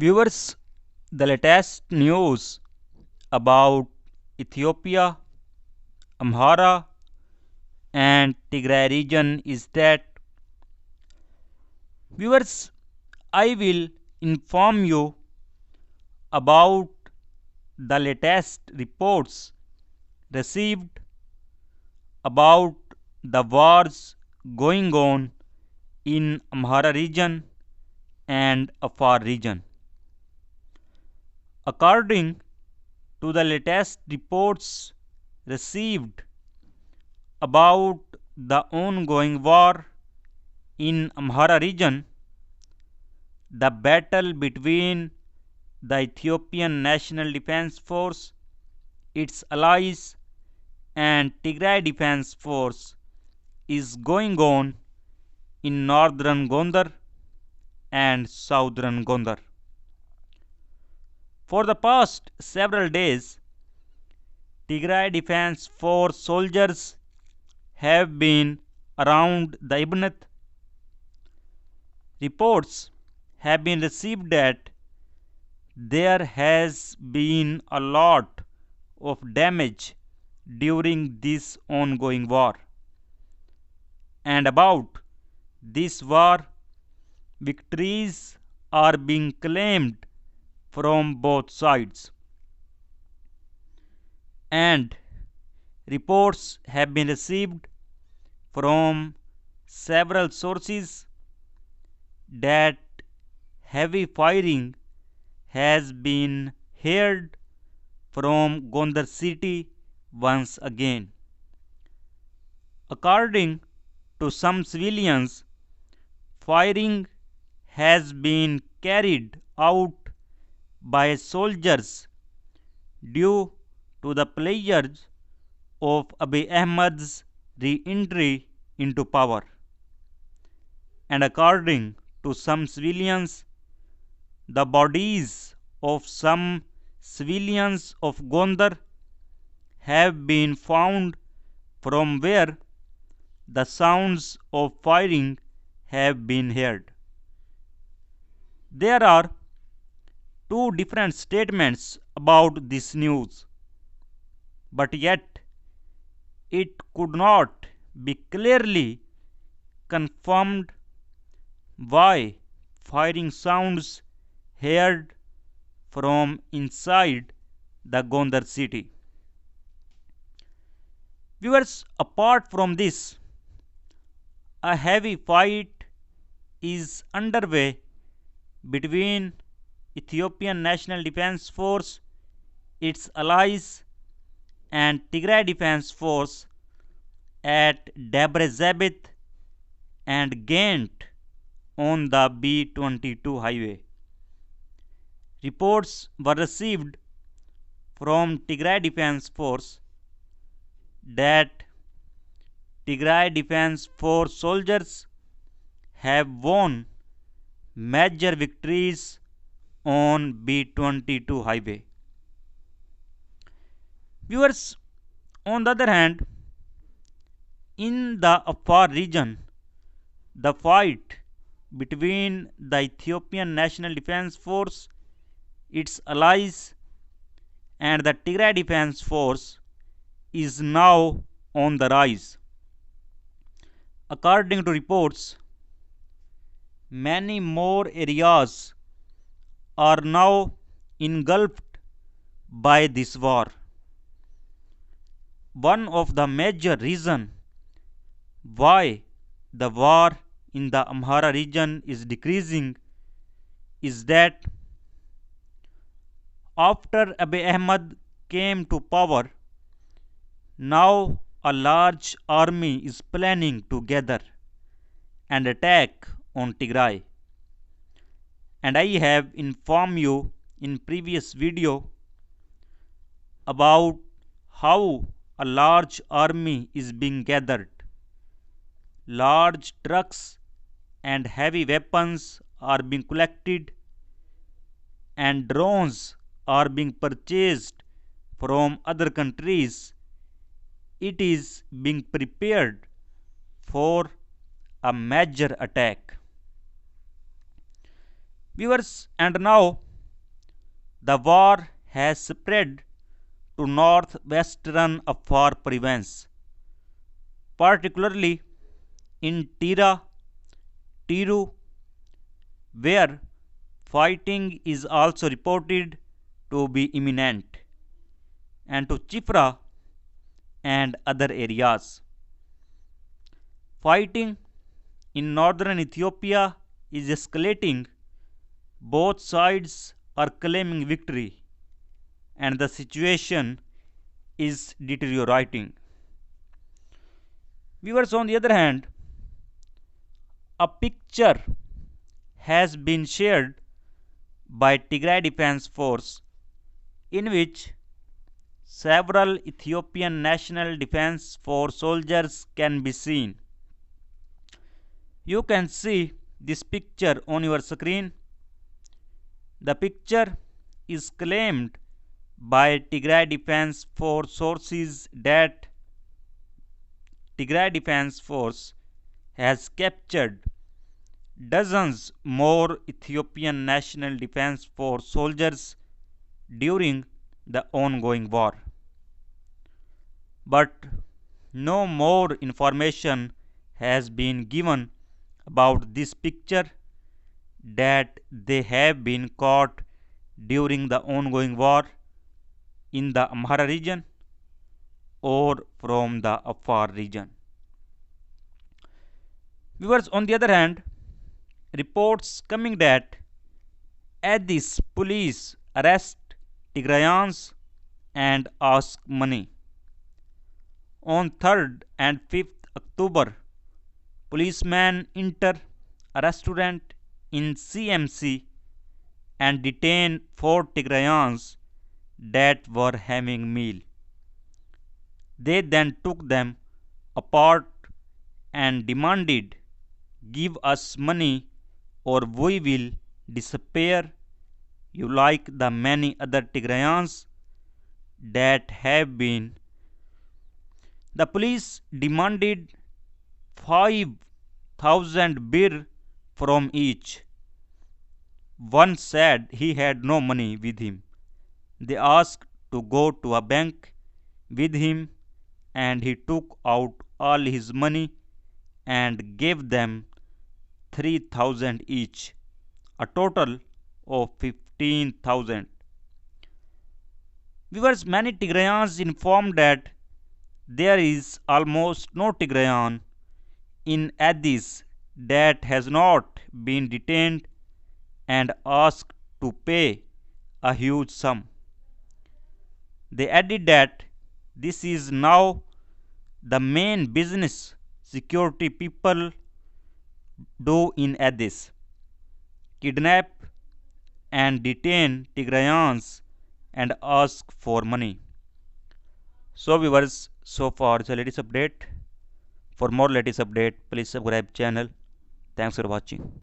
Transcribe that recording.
Viewers, the latest news about Ethiopia, Amhara, and Tigray region is that viewers, I will inform you about the latest reports received about the wars going on in Amhara region and Afar region. According to the latest reports received about the ongoing war in Amhara region, the battle between the Ethiopian National Defense Force, its allies, and Tigray Defense Force is going on in northern Gondar and southern Gondar. For the past several days, Tigray Defense Force soldiers have been around the Ibnath. Reports have been received that there has been a lot of damage during this ongoing war. And about this war, victories are being claimed from both sides. And reports have been received from several sources that heavy firing has been heard from Gondar city once again. According to some civilians, firing has been carried out by soldiers due to the pleasures of Abiy Ahmed's re-entry into power. And according to some civilians, the bodies of some civilians of Gondar have been found from where the sounds of firing have been heard. There are two different statements about this news, but yet it could not be clearly confirmed why firing sounds heard from inside the Gondar city. Viewers, apart from this, a heavy fight is underway between Ethiopian National Defense Force, its allies, and Tigray Defense Force at Debre Zabit and Ghent on the B-22 highway. Reports were received from Tigray Defense Force that Tigray Defense Force soldiers have won major victories on B-22 highway. Viewers, on the other hand, in the Afar region, the fight between the Ethiopian National Defense Force, its allies, and the Tigray Defense Force is now on the rise. According to reports, many more areas are now engulfed by this war. One of the major reasons why the war in the Amhara region is decreasing is that after Abiy Ahmed came to power, now a large army is planning to gather and attack on Tigray. And I have informed you in previous video about how a large army is being gathered. Large trucks and heavy weapons are being collected and drones are being purchased from other countries. It is being prepared for a major attack. Viewers, and now The war has spread to northwestern Afar province, particularly in Tiru, where fighting is also reported to be imminent, and to Chifra and other areas. Fighting in northern Ethiopia is escalating. Both sides are claiming victory, and the situation is deteriorating. Viewers, on the other hand, a picture has been shared by Tigray Defense Force in which several Ethiopian National Defense Force soldiers can be seen. You can see this picture on your screen. The picture is claimed by Tigray Defense Force sources that Tigray Defense Force has captured dozens more Ethiopian National Defense Force soldiers during the ongoing war. But no more information has been given about this picture, that they have been caught during the ongoing war in the Amhara region or from the Afar region. Viewers, on the other hand, reports coming that Addis police arrest Tigrayans and ask money. On 3rd and 5th October, policemen enter a restaurant in CMC and detain 4 Tigrayans that were having meal. They then took them apart and demanded, "Give us money or we will disappear, you like the many other Tigrayans that have been." The police demanded 5,000 birr from each. One said he had no money with him. They asked to go to a bank with him, and he took out all his money and gave them 3,000 each, a total of 15,000. Viewers, many Tigrayans informed that there is almost no Tigrayan in Addis that has not been detained and asked to pay a huge sum. They added that this is now the main business security people do in Addis: kidnap and detain Tigrayans and ask for money. So viewers, so far the latest update. For more latest update, please subscribe channel. Thanks for watching.